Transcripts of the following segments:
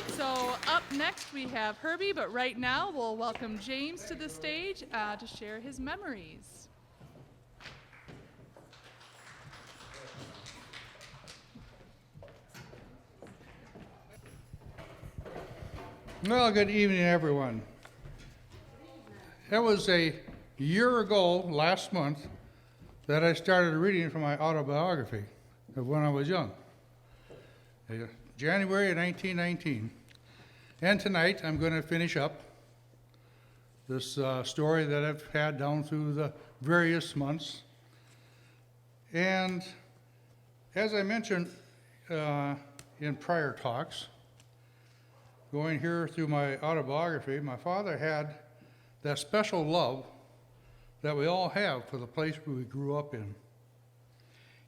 So up next we have Herbie, but right now we'll welcome James to the stage to share his memories. Well, good evening, everyone. It was a year ago, last month, that I started reading from my autobiography of when I was young, January of 1919. And tonight I'm going to finish up this story that I've had down through the various months. And as I mentioned in prior talks, going here through my autobiography, my father had that special love that we all have for the place where we grew up in.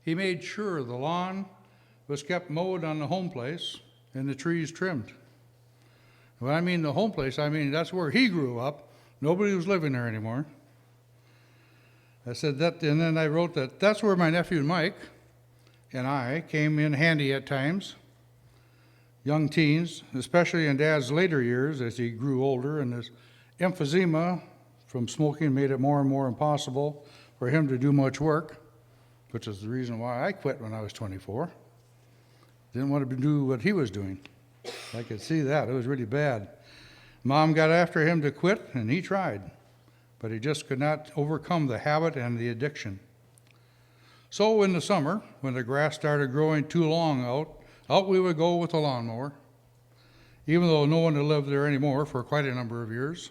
He made sure the lawn was kept mowed on the home place and the trees trimmed. When I mean the home place, I mean that's where he grew up. Nobody was living there anymore. I said that, and then I wrote that that's where my nephew Mike and I came in handy at times. Young teens, especially in Dad's later years as he grew older, and his emphysema from smoking made it more and more impossible for him to do much work, which is the reason why I quit when I was 24. Didn't want to do what he was doing. I could see that. It was really bad. Mom got after him to quit, and he tried, but he just could not overcome the habit and the addiction. So in the summer, when the grass started growing too long out we would go with the lawnmower, even though no one had lived there anymore for quite a number of years.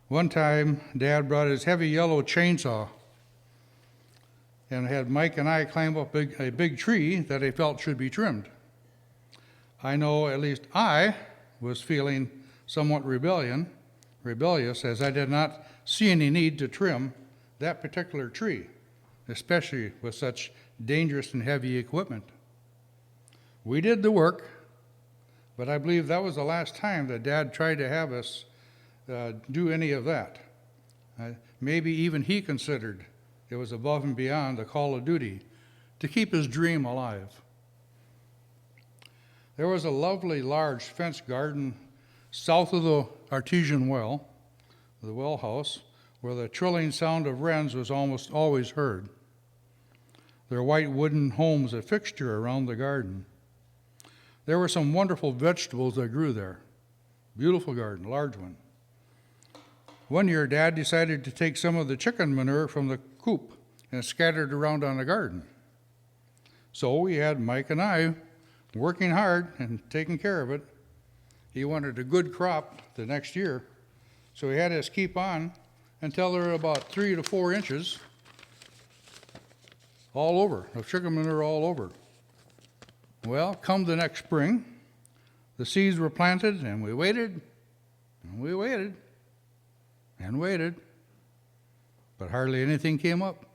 One time, Dad brought his heavy yellow chainsaw and had Mike and I climb up a big tree that he felt should be trimmed. I know at least I was feeling somewhat rebellious, as I did not see any need to trim that particular tree, especially with such dangerous and heavy equipment. We did the work, but I believe that was the last time that Dad tried to have us do any of that. Maybe even he considered it was above and beyond the call of duty to keep his dream alive. There was a lovely large fenced garden south of the artesian well, the well house, where the trilling sound of wrens was almost always heard. Their white wooden homes a fixture around the garden. There were some wonderful vegetables that grew there. Beautiful garden, large one. One year, Dad decided to take some of the chicken manure from the coop and scatter it around on the garden. So we had Mike and I working hard and taking care of it. He wanted a good crop the next year, so he had us keep on until there were about 3 to 4 inches all over, of chicken manure all over. Well, come the next spring, the seeds were planted, and we waited, and we waited, and waited, but hardly anything came up.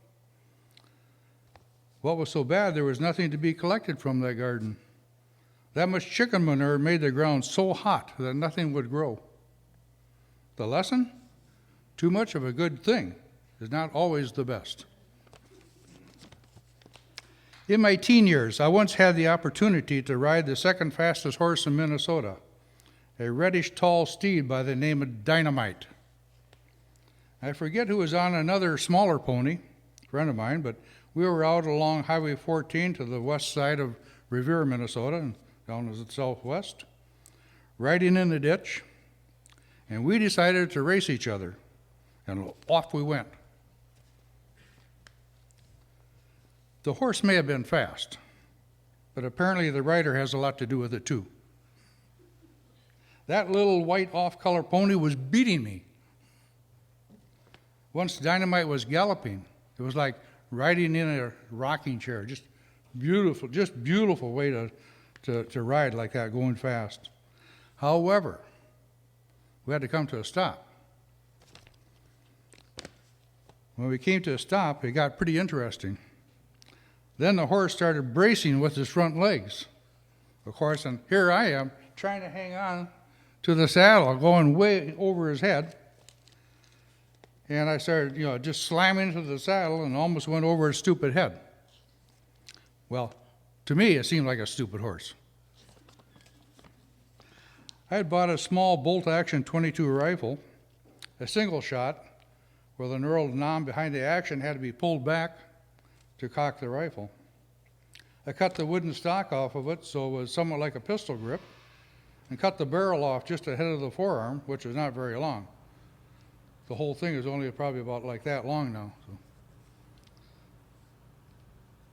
What was so bad, there was nothing to be collected from that garden. That much chicken manure made the ground so hot that nothing would grow. The lesson? Too much of a good thing is not always the best. In my teen years, I once had the opportunity to ride the second fastest horse in Minnesota, a reddish tall steed by the name of Dynamite. I forget who was on another smaller pony, a friend of mine, but we were out along Highway 14 to the west side of Revere, Minnesota, and down to the southwest, riding in the ditch, and we decided to race each other, and off we went. The horse may have been fast, but apparently the rider has a lot to do with it too. That little white off-color pony was beating me. Once Dynamite was galloping, it was like riding in a rocking chair. Just beautiful way to ride like that, going fast. However, we had to come to a stop. When we came to a stop, it got pretty interesting. Then the horse started bracing with his front legs, of course, and here I am trying to hang on to the saddle, going way over his head. And I started, just slamming into the saddle and almost went over his stupid head. Well, to me, it seemed like a stupid horse. I had bought a small bolt-action .22 rifle, a single shot, where the knurled knob behind the action had to be pulled back to cock the rifle. I cut the wooden stock off of it so it was somewhat like a pistol grip, and cut the barrel off just ahead of the forearm, which is not very long. The whole thing is only probably about like that long now.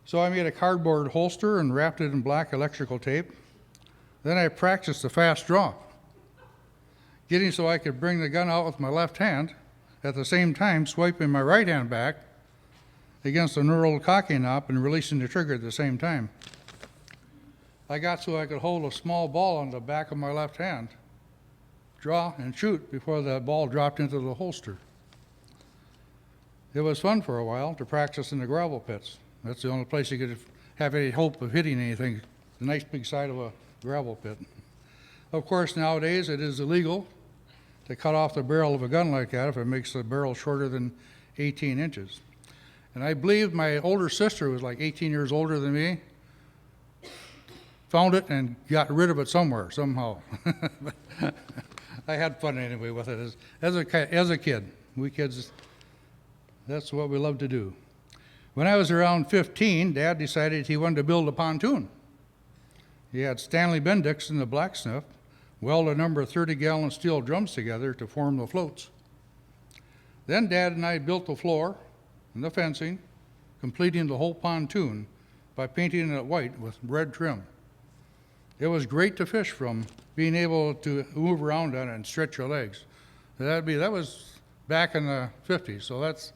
So I made a cardboard holster and wrapped it in black electrical tape. Then I practiced a fast draw, getting so I could bring the gun out with my left hand, at the same time swiping my right hand back against the knurled cocking knob and releasing the trigger at the same time. I got so I could hold a small ball on the back of my left hand, draw and shoot before the ball dropped into the holster. It was fun for a while to practice in the gravel pits. That's the only place you could have any hope of hitting anything, the nice big side of a gravel pit. Of course, nowadays it is illegal to cut off the barrel of a gun like that if it makes the barrel shorter than 18 inches. And I believe my older sister, who was like 18 years older than me, found it and got rid of it somewhere, somehow. I had fun anyway with it as a kid. We kids, that's what we love to do. When I was around 15, Dad decided he wanted to build a pontoon. He had Stanley Bendix and the blacksmith weld a number of 30-gallon steel drums together to form the floats. Then Dad and I built the floor and the fencing, completing the whole pontoon by painting it white with red trim. It was great to fish from, being able to move around on it and stretch your legs. That was back in the 50s, so that's,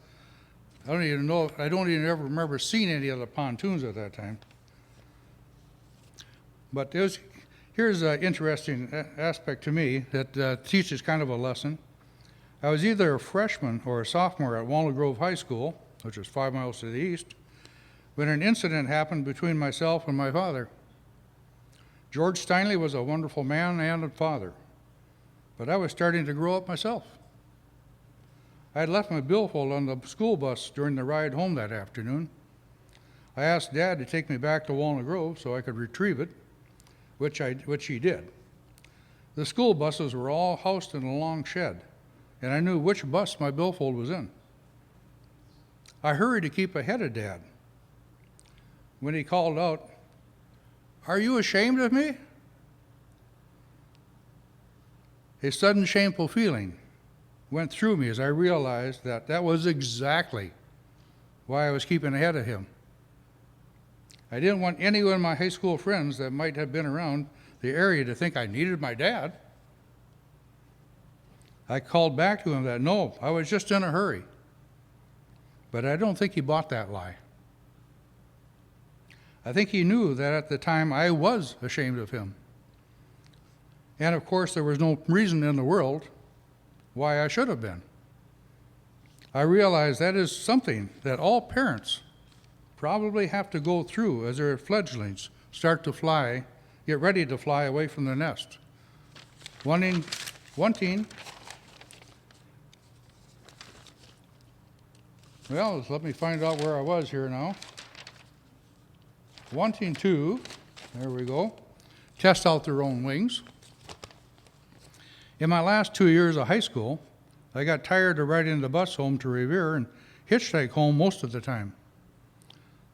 I don't even ever remember seeing any other pontoons at that time. But here's an interesting aspect to me that teaches kind of a lesson. I was either a freshman or a sophomore at Walnut Grove High School, which was 5 miles to the east, when an incident happened between myself and my father. George Steinley was a wonderful man and a father, but I was starting to grow up myself. I had left my billfold on the school bus during the ride home that afternoon. I asked Dad to take me back to Walnut Grove so I could retrieve it, which he did. The school buses were all housed in a long shed, and I knew which bus my billfold was in. I hurried to keep ahead of Dad. When he called out, "Are you ashamed of me?" A sudden shameful feeling went through me as I realized that that was exactly why I was keeping ahead of him. I didn't want any of my high school friends that might have been around the area to think I needed my dad. I called back to him that no, I was just in a hurry. But I don't think he bought that lie. I think he knew that at the time I was ashamed of him. And of course, there was no reason in the world why I should have been. I realize that is something that all parents probably have to go through as their fledglings start to fly, get ready to fly away from the nest. Wanting, well, let me find out where I was here now. Wanting to, there we go, test out their own wings. In my last 2 years of high school, I got tired of riding the bus home to Revere and hitchhike home most of the time.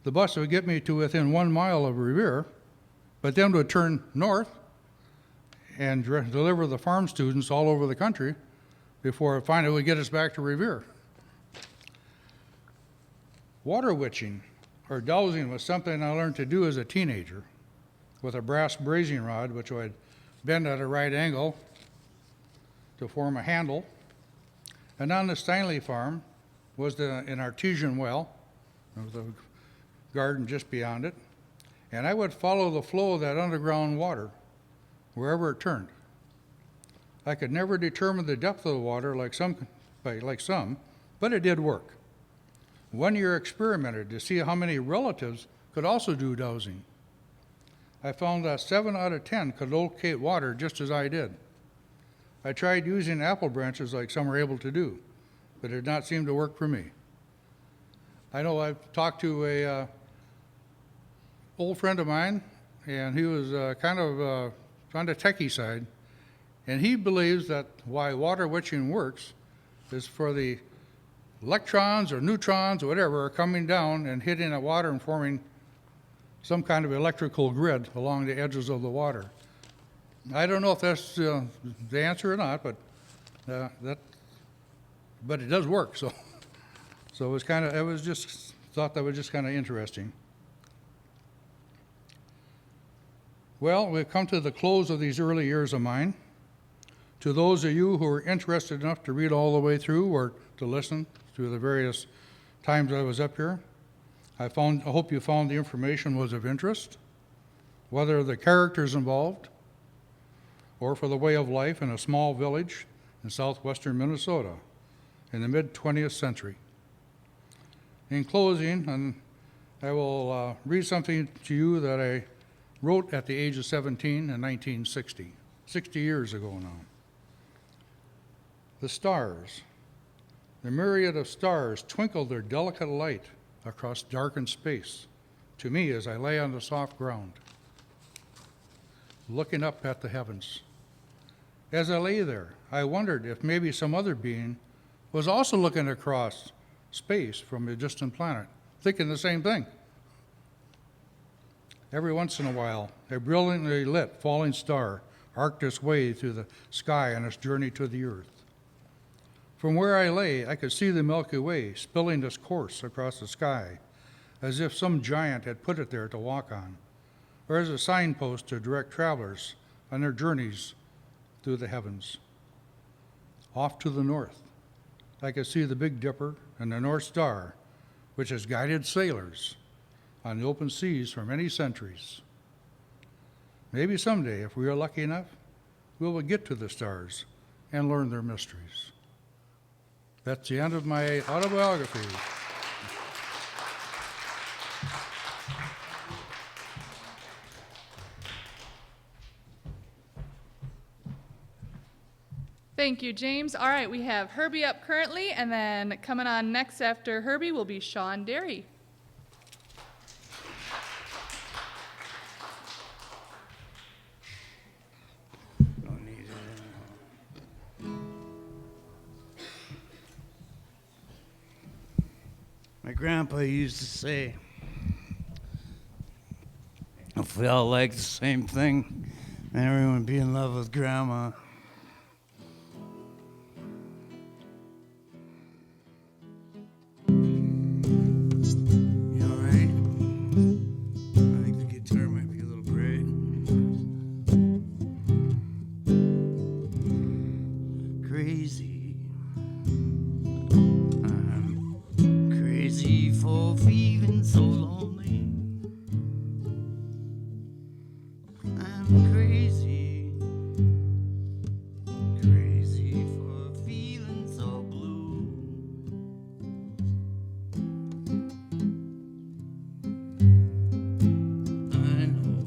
The bus would get me to within 1 mile of Revere, but then would turn north and deliver the farm students all over the country before it finally would get us back to Revere. Water witching, or dowsing, was something I learned to do as a teenager with a brass brazing rod, which I'd bend at a right angle to form a handle. And on the Steinley farm was an artesian well. There was a garden just beyond it. And I would follow the flow of that underground water wherever it turned. I could never determine the depth of the water like some, but it did work. 1 year experimented to see how many relatives could also do dowsing. I found that 7 out of 10 could locate water just as I did. I tried using apple branches like some are able to do, but it did not seem to work for me. I know I've talked to a old friend of mine, and he was kind of on the techie side, And he believes that why water witching works is for the electrons or neutrons or whatever are coming down and hitting the water and forming some kind of electrical grid along the edges of the water. I don't know if that's the answer or not, but but it does work. So it was thought that was just kind of interesting. Well, we've come to the close of these early years of mine. To those of you who are interested enough to read all the way through or to listen to the various times I was up here, I hope you found the information was of interest, whether the characters involved or for the way of life in a small village in southwestern Minnesota in the mid-20th century. In closing, I will read something to you that I wrote at the age of 17 in 1960, 60 years ago now. The stars, the myriad of stars twinkled their delicate light across darkened space to me as I lay on the soft ground, looking up at the heavens. As I lay there, I wondered if maybe some other being was also looking across space from a distant planet, thinking the same thing. Every once in a while, a brilliantly lit falling star arced its way through the sky on its journey to the earth. From where I lay, I could see the Milky Way spilling its course across the sky, as if some giant had put it there to walk on, or as a signpost to direct travelers on their journeys through the heavens. Off to the north, I could see the Big Dipper and the North Star, which has guided sailors on the open seas for many centuries. Maybe someday, if we are lucky enough, we will get to the stars and learn their mysteries. That's the end of my autobiography. Thank you, James. All right, we have Herbie up currently, and then coming on next after Herbie will be Sean Derry. Don't need it anymore. My grandpa used to say, if we all like the same thing, then everyone would be in love with grandma. You all right? I think the guitar might be a little bright. Crazy. I'm crazy for feeling so lonely. I'm crazy. Crazy for feeling so blue. I know.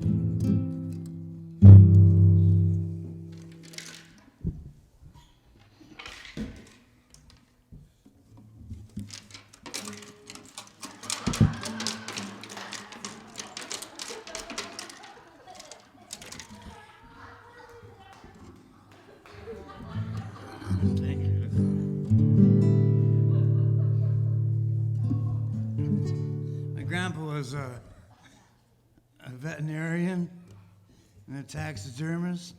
Thank you. My grandpa was a veterinarian and a taxidermist,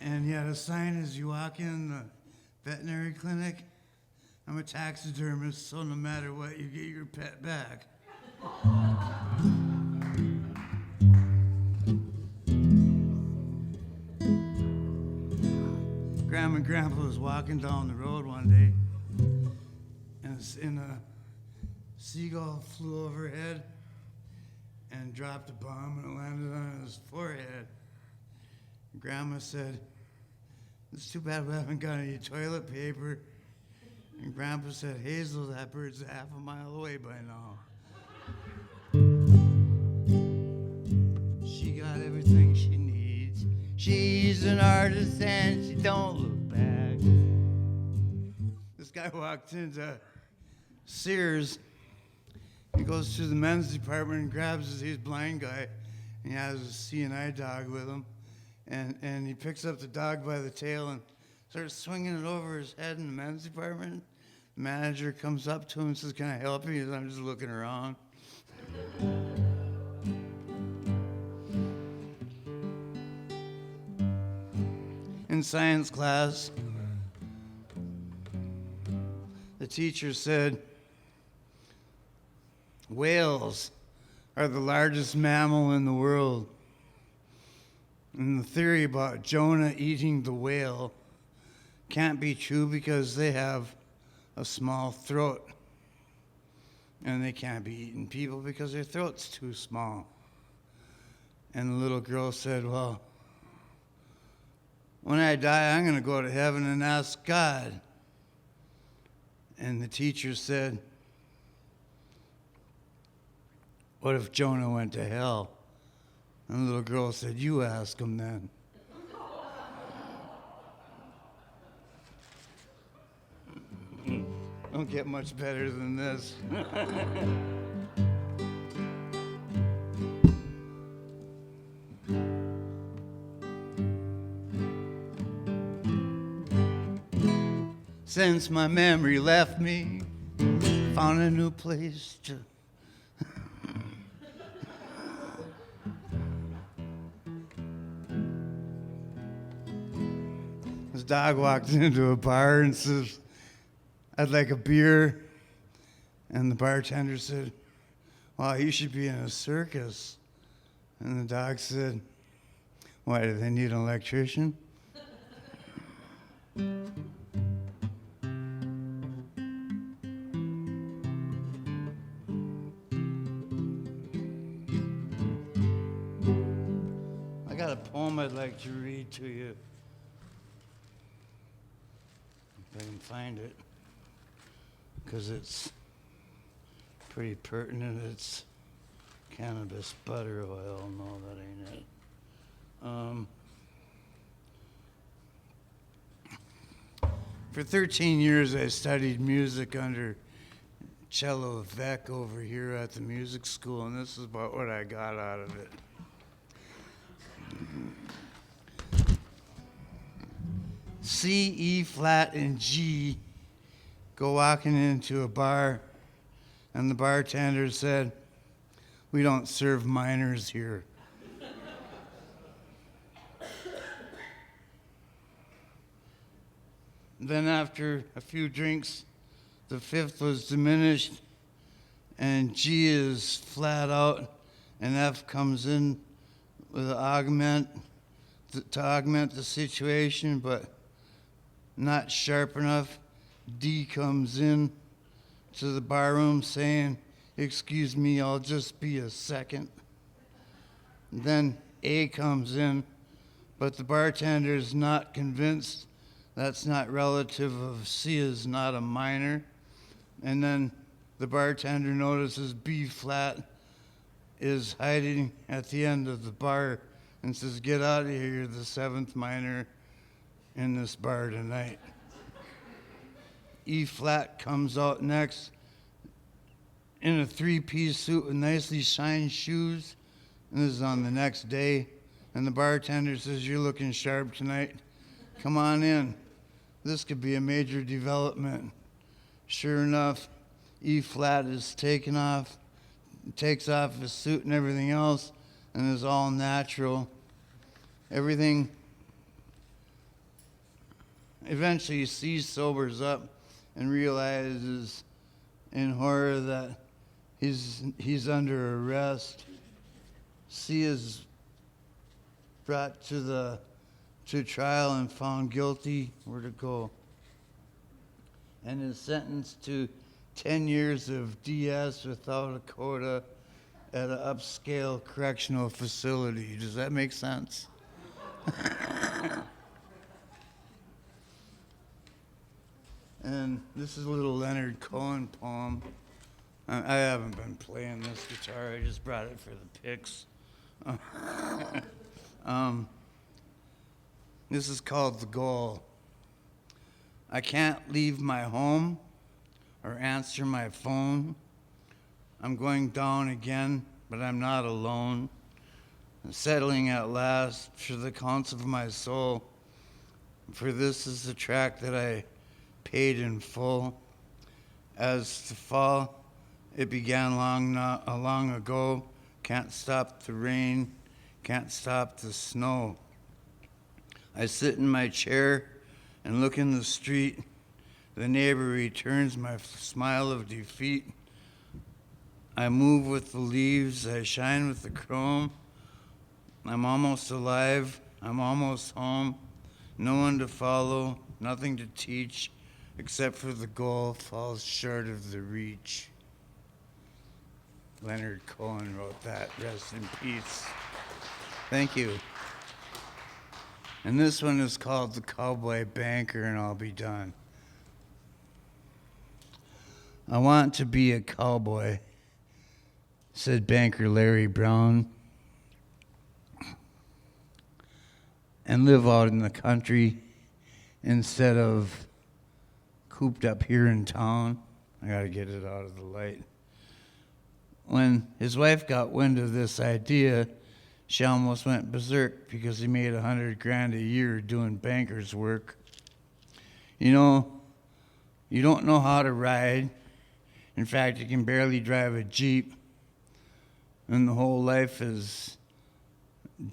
and he had a sign as you walk in the veterinary clinic, I'm a taxidermist, so no matter what, you get your pet back. Grandma and Grandpa was walking down the road one day, and a seagull flew overhead and dropped a bomb, and it landed on his forehead. Grandma said, "It's too bad we haven't got any toilet paper." And Grandpa said, "Hazel, that bird's half a mile away by now." She got everything she needs. She's an artist and she don't look back. This guy walked into Sears. He goes to the men's department and grabs his blind guy, and he has a CNI dog with him. and he picks up the dog by the tail and starts swinging it over his head in the men's department. The manager comes up to him and says, "Can I help you?" He says, "I'm just looking around." In science class, the teacher said, "Whales are the largest mammal in the world. And the theory about Jonah eating the whale can't be true because they have a small throat. And they can't be eating people because their throat's too small." And the little girl said, "Well, when I die, I'm going to go to heaven and ask God." And the teacher said, "What if Jonah went to hell?" And the little girl said, "You ask him then." Don't get much better than this. Since my memory left me, found a new place to. This dog walked into a bar and says, "I'd like a beer." And the bartender said, "Wow, you should be in a circus." And the dog said, "Why, do they need an electrician?" I got a poem I'd like to read to you. If I can find it, because it's pretty pertinent. It's cannabis butter oil. No, that ain't it. For 13 years, I studied music under Cello Vec over here at the music school, and this is about what I got out of it. C, E flat, and G go walking into a bar, and the bartender said, "We don't serve minors here." Then after a few drinks, the fifth was diminished, and G is flat out, and F comes in with an augment to augment the situation, but not sharp enough. D comes in to the barroom saying, "Excuse me, I'll just be a second." Then A comes in, but the bartender is not convinced that's not relative of C is not a minor. And then the bartender notices B flat is hiding at the end of the bar and says, "Get out of here, you're the seventh minor in this bar tonight." E flat comes out next in a three-piece suit with nicely shined shoes, and this is on the next day. And the bartender says, "You're looking sharp tonight. Come on in. This could be a major development." Sure enough, E flat is takes off his suit and everything else, and is all natural. Everything. Eventually, C sobers up and realizes in horror that he's under arrest. C is brought to trial and found guilty. Where'd it go? And is sentenced to 10 years of DS without a quota at an upscale correctional facility. Does that make sense? And this is a little Leonard Cohen poem. I haven't been playing this guitar. I just brought it for the picks. This is called The Goal. I can't leave my home or answer my phone. I'm going down again, but I'm not alone. settling at last for the counsel of my soul. For this is the tract that I paid in full. As to fall, it began long ago. Can't stop the rain, can't stop the snow. I sit in my chair and look in the street. The neighbor returns my smile of defeat. I move with the leaves, I shine with the chrome. I'm almost alive, I'm almost home. No one to follow, nothing to teach, except for the goal falls short of the reach. Leonard Cohen wrote that. Rest in peace. Thank you. And this one is called The Cowboy Banker, and I'll be done. I want to be a cowboy, said banker Larry Brown, and live out in the country instead of cooped up here in town. I gotta get it out of the light. When his wife got wind of this idea, she almost went berserk because he made $100,000 a year doing banker's work. You know, you don't know how to ride. In fact, you can barely drive a Jeep. And this whole life is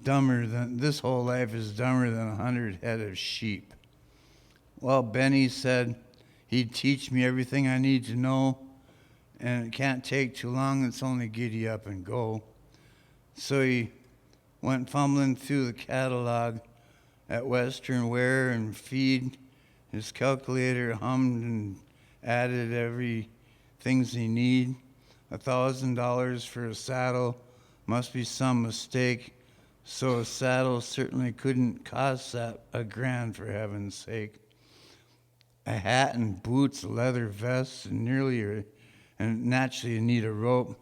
dumber than 100 head of sheep. Well, Benny said he'd teach me everything I need to know, and it can't take too long, it's only giddy up and go. So he went fumbling through the catalog at Western Wear and Feed. His calculator hummed and added every things he need. $1,000 for a saddle must be some mistake. So a saddle certainly couldn't cost that $1,000 for heaven's sake. A hat and boots, a leather vest, and naturally you need a rope.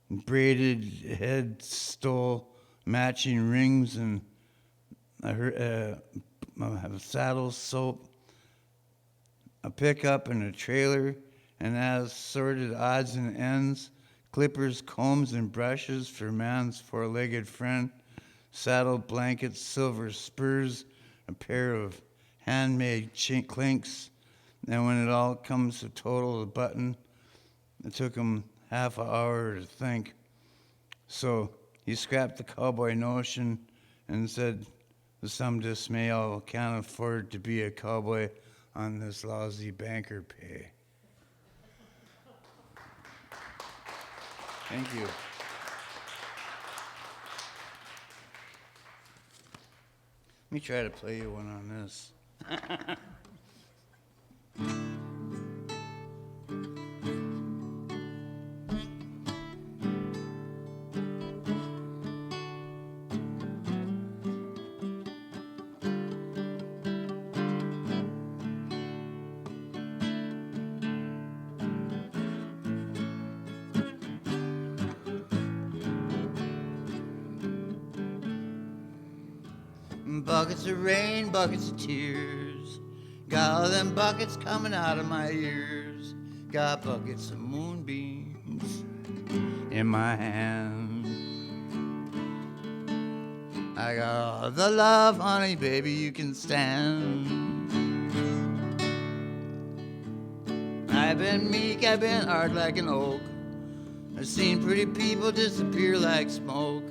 Braided head stole, matching rings, and a saddle soap, a pickup and a trailer, and assorted odds and ends, clippers, combs, and brushes for man's four-legged friend, saddle blankets, silver spurs, a pair of handmade clinks, and when it all comes to total the button, it took him half an hour to think. So he scrapped the cowboy notion and said, with some dismay, I can't afford to be a cowboy on this lousy banker pay. Thank you. Let me try to play you one on this. Buckets of rain, buckets of tears. Got all them buckets coming out of my ears. Got buckets of moonbeams in my hand. I got all the love, honey, baby, you can stand. I've been meek, I've been hard like an oak. I've seen pretty people disappear like smoke.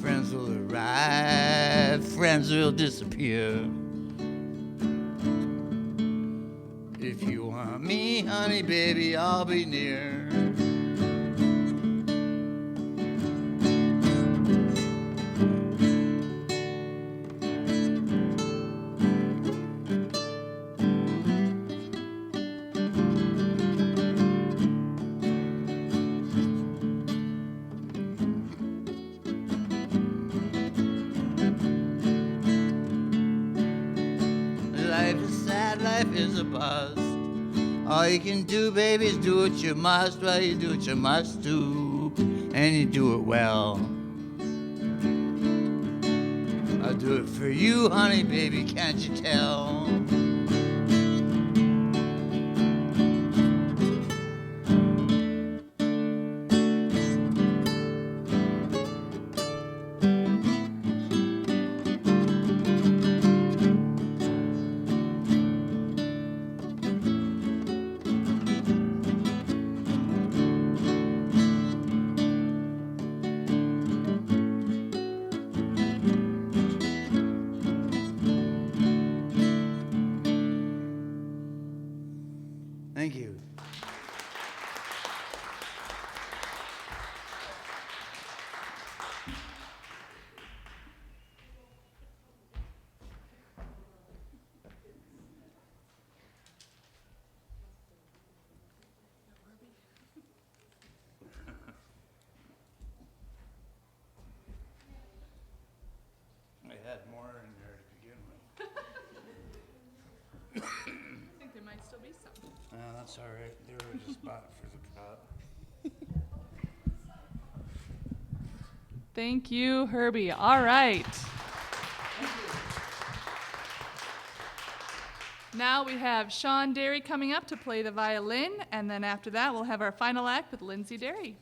Friends will arrive, friends will disappear. If you want me, honey, baby, I'll be near. Life is sad, life is a bust. All you can do, baby, is do what you must. Well, you do what you must do, and you do it well. I'll do it for you, honey, baby, can't you tell? Yeah, that's all right. They were just bought for the cut. Thank you, Herbie. All right. Now we have Sean Derry coming up to play the violin, and then after that we'll have our final act with Lindsay Derry.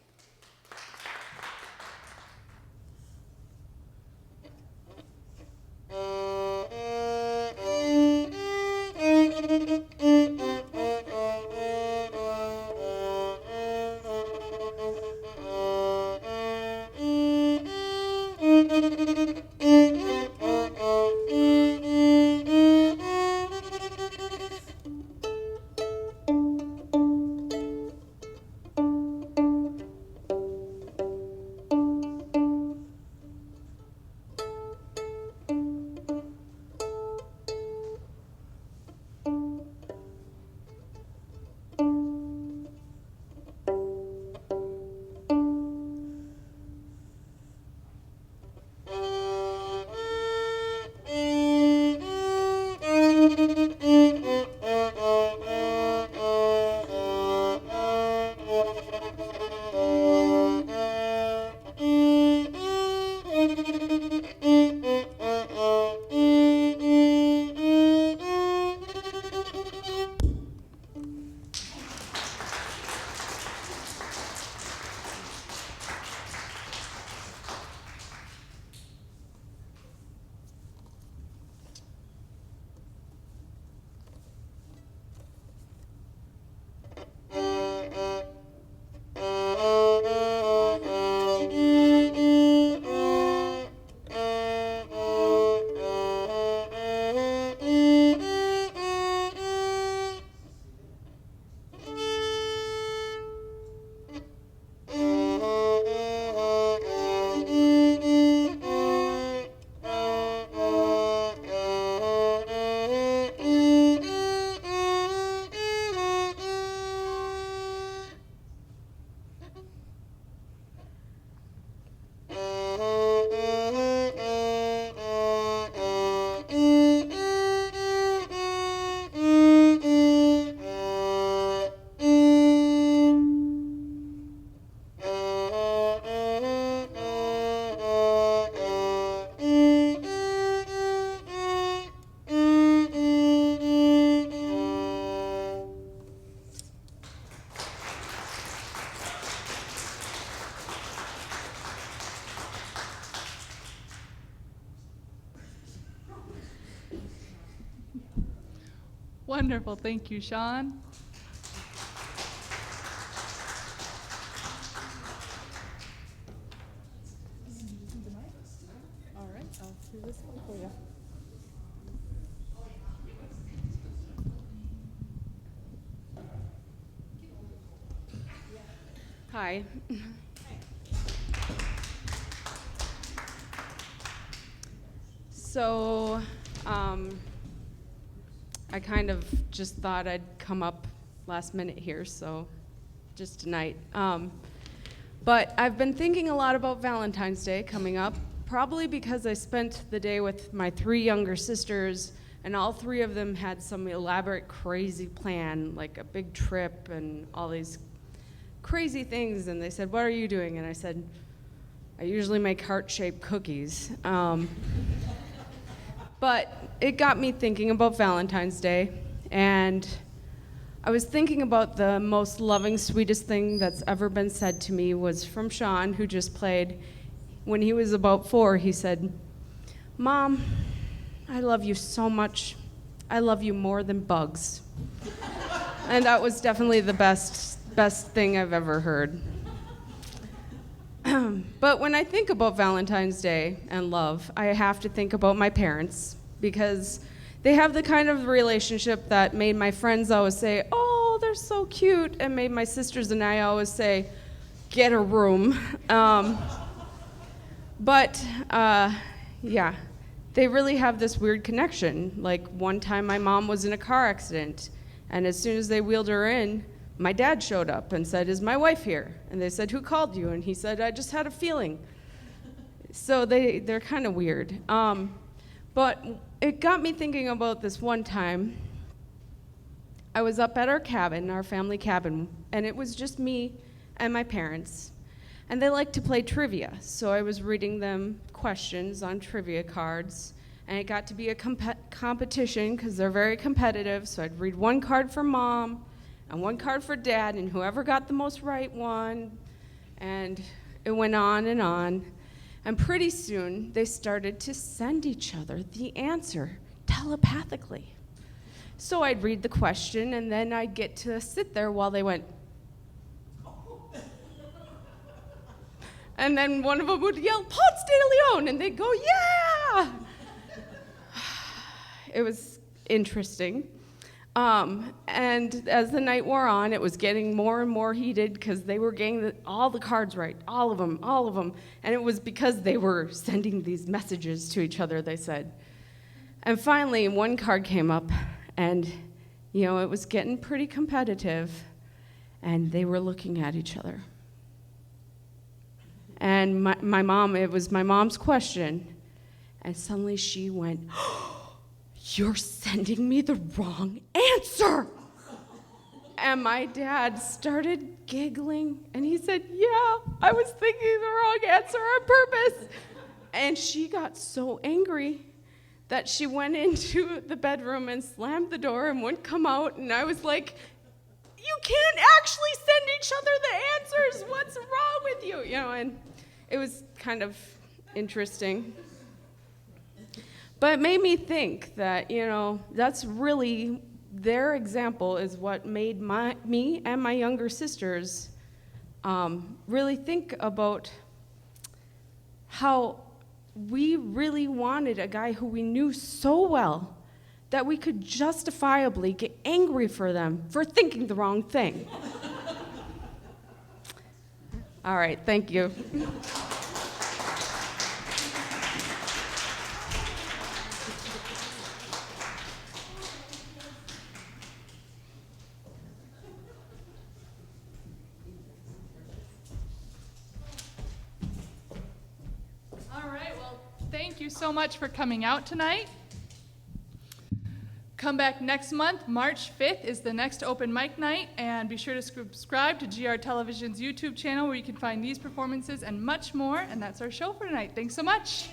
Wonderful. Thank you, Sean. All right, I'll do this one for you. Hi. So, I kind of just thought I'd come up last minute here, so just tonight. But I've been thinking a lot about Valentine's Day coming up, probably because I spent the day with my 3 younger sisters, and all 3 of them had some elaborate, crazy plan, like a big trip and all these crazy things. And they said, "What are you doing?" And I said, "I usually make heart-shaped cookies." But it got me thinking about Valentine's Day, and I was thinking about the most loving, sweetest thing that's ever been said to me was from Sean, who just played. When he was about 4, he said, "Mom, I love you so much. I love you more than bugs." And that was definitely the best thing I've ever heard. But when I think about Valentine's Day and love, I have to think about my parents, because they have the kind of relationship that made my friends always say, "Oh, they're so cute," and made my sisters and I always say, "Get a room." But yeah, they really have this weird connection. Like, one time my mom was in a car accident, and as soon as they wheeled her in, my dad showed up and said, "Is my wife here?" And they said, "Who called you?" And he said, "I just had a feeling." So they're kind of weird. But it got me thinking about this one time. I was up at our cabin, our family cabin, and it was just me and my parents. And they like to play trivia, so I was reading them questions on trivia cards, and it got to be a competition because they're very competitive, so I'd read one card for mom and one card for dad, and whoever got the most right won, and it went on, and pretty soon they started to send each other the answer telepathically. So I'd read the question, and then I'd get to sit there while they went, and then one of them would yell, Ponce de Leon, and they'd go, yeah! It was interesting. And as the night wore on, it was getting more and more heated because they were getting all the cards right, all of them. And it was because they were sending these messages to each other, they said. And finally, one card came up, and, it was getting pretty competitive, and they were looking at each other. And my mom, it was my mom's question, and suddenly she went, "You're sending me the wrong answer!" And my dad started giggling, and he said, "Yeah, I was thinking the wrong answer on purpose." And she got so angry that she went into the bedroom and slammed the door and wouldn't come out, and I was like, "You can't actually send each other the answers. What's wrong with you?" And it was kind of interesting. But it made me think that, that's really their example is what made me and my younger sisters really think about how we really wanted a guy who we knew so well that we could justifiably get angry for them for thinking the wrong thing. All right, thank you. All right, well, thank you so much for coming out tonight. Come back next month. March 5th is the next open mic night, and be sure to subscribe to GR Television's YouTube channel where you can find these performances and much more. And that's our show for tonight. Thanks so much.